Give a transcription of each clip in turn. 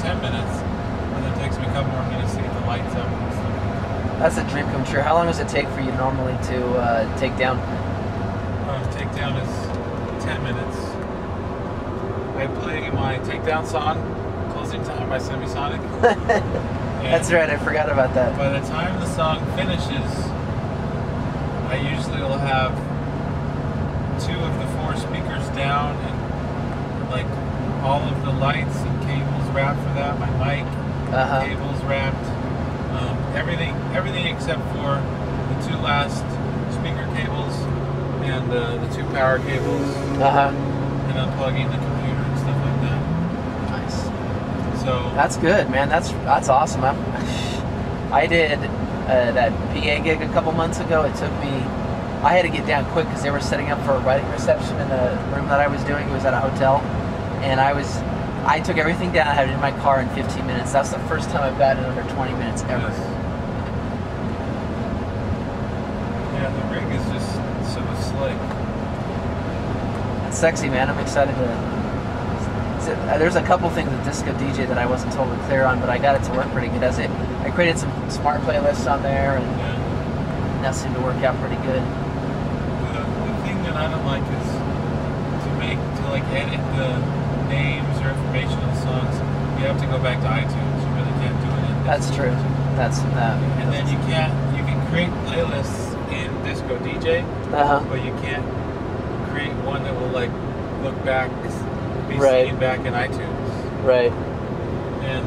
10 minutes, and then it takes me a couple more minutes to get the lights up and stuff. That's a dream come true. How long does it take for you normally to take down? Takedown is 10 minutes. I play my takedown song, Closing Time by Semisonic. That's right, I forgot about that. By the time the song finishes, I usually will have 2 of the 4 speakers down and like all of the lights and cables wrapped for that, my mic cables wrapped, everything except for the 2 last speaker cables and the 2 power cables, and unplugging the computer and stuff like that. Nice. So that's good, man. That's awesome. I did that PA gig a couple months ago. It took me. I had to get down quick because they were setting up for a writing reception in the room that I was doing. It was at a hotel, and I took everything down. I had it in my car in 15 minutes. That's the first time I've gotten it under 20 minutes ever. Yes. Yeah, the rig is just so slick. It's sexy, man. I'm excited to. There's a couple things with Disco DJ that I wasn't totally clear on, but I got it to work pretty good. I created some smart playlists on there, and that seemed to work out pretty good. The thing that I don't like is to edit the names or information of the songs. You have to go back to iTunes. You really can't do it. That's true. That's that. And then you can create playlists in Disco DJ, but you can't create one that will look back, be seen back in iTunes. Right. And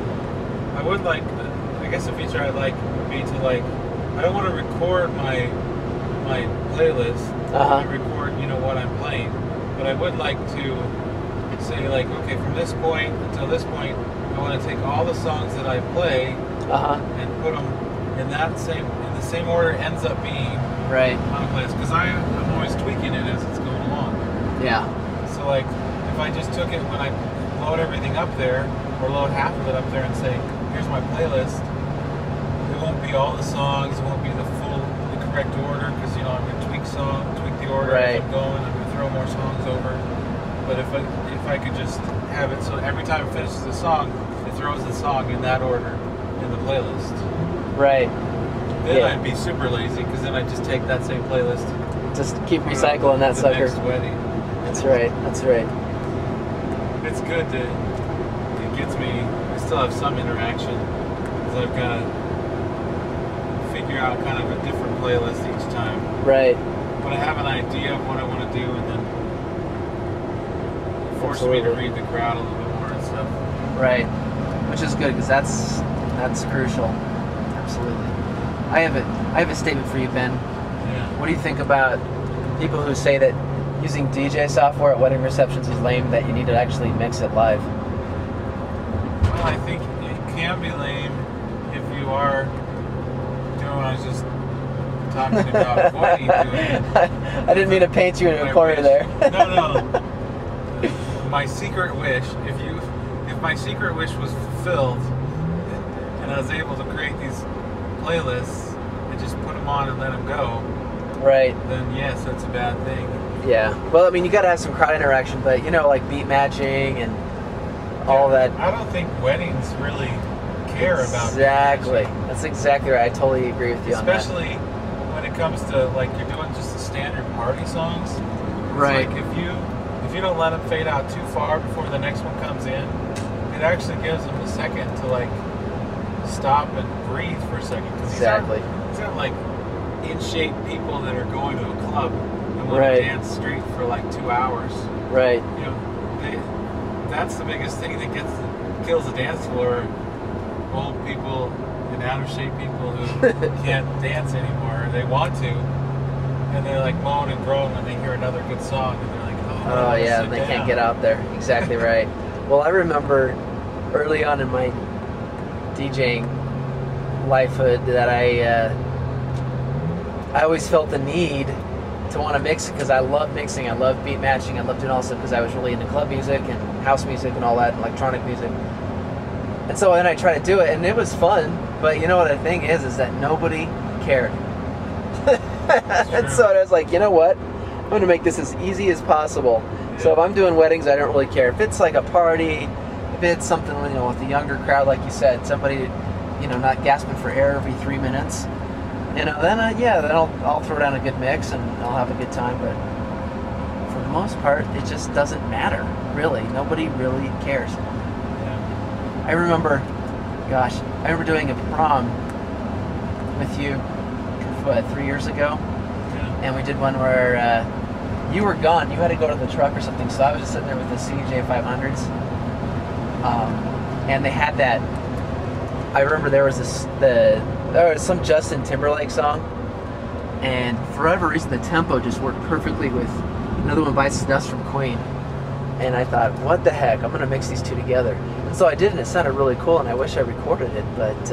I would I guess a feature I'd like would be to I don't want to record my playlist. I record what I'm playing, but I would like to say okay, from this point until this point, I want to take all the songs that I play and put them in the same order it ends up being on a playlist, because I'm always tweaking it as it's going along. Yeah. So if I just took it when I load everything up there, or load half of it up there and say, here's my playlist, it won't be all the songs, it won't be the correct order, because I'm going to tweak the order as I'm going. I'm going to throw more songs over. But if I could just have it so every time it finishes the song, it throws the song in that order in the playlist. Right. Then I'd be super lazy, because then I'd just take that same playlist. Just keep recycling that sucker. Next wedding. That's right. That's right. It's good it gets me. I still have some interaction, because I've got to figure out kind of a different playlist each time. Right. But I have an idea of what I want to do, and then it forces me to read the crowd a little bit more and stuff. Right. Which is good, because that's crucial. Absolutely. I have a statement for you, Ben. Yeah. What do you think about people who say that using DJ software at wedding receptions is lame, that you need to actually mix it live? Well, I think it can be lame if you are doing what I was just talking about avoiding doing. I didn't mean to paint you in a corner there. No. My secret wish, if my secret wish was fulfilled, and I was able to create these playlists and just put them on and let them go, right, then yes, that's a bad thing. Yeah. Well, I mean, you got to have some crowd interaction, but like beat matching and all that. I don't think weddings really care about exactly. That's exactly right. I totally agree with you on that. Especially when it comes to you're doing just the standard party songs. Right. If you don't let them fade out too far before the next one comes in, it actually gives them a second to stop and breathe for a second. Exactly. These aren't in shape people that are going to a club and want to dance straight for 2 hours. Right. That's the biggest thing that kills the dance floor. Old people and out of shape people who can't dance anymore. They want to, and they're moan and groan when they hear another good song, and they're oh yeah, and they can't get out there. Exactly right. Well, I remember early on in my DJing lifehood that I always felt the need to want to mix it, because I love mixing, I love beat matching, I love doing all this stuff, because I was really into club music and house music and all that, and electronic music. And so then I tried to do it, and it was fun, but you know what the thing is that nobody cared. And so I was like, you know what? I'm going to make this as easy as possible. Yeah. So if I'm doing weddings, I don't really care. If it's a party, bit something, you know, with the younger crowd, like you said, somebody, you know, not gasping for air every 3 minutes, you know, then then I'll throw down a good mix and I'll have a good time. But for the most part, it just doesn't matter, really. Nobody really cares. Yeah. I remember doing a prom with you, what, 3 years ago? Yeah. And we did one where you were gone. You had to go to the truck or something, so I was just sitting there with the CJ 500s. And they had that. I remember there was some Justin Timberlake song, and for whatever reason the tempo just worked perfectly with Another One Bites the Dust from Queen. And I thought, what the heck? I'm gonna mix these two together. And so I did, and it sounded really cool. And I wish I recorded it, but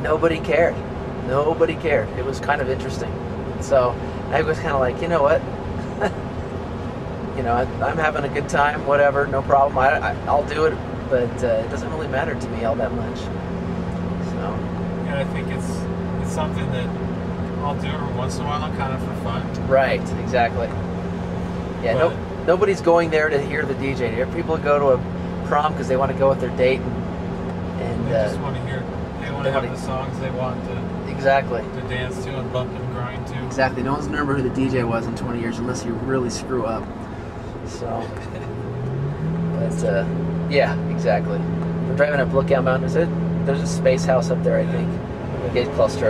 nobody cared. Nobody cared. It was kind of interesting. So I was kind of like, you know what? You know, I'm having a good time, whatever, no problem. I'll do it, but it doesn't really matter to me all that much. So. Yeah, I think it's something that I'll do every once in a while, kind of for fun. Right, exactly. Yeah, nobody's going there to hear the DJ. People go to a prom because they want to go with their date, and they just want to hear. They want to have the songs they want to. Exactly. To dance to and bump and grind to. Exactly. No one's gonna remember who the DJ was in 20 years unless you really screw up. So, but yeah, exactly. We're driving up Lookout Mountain. There's a space house up there, I think. We get close to it.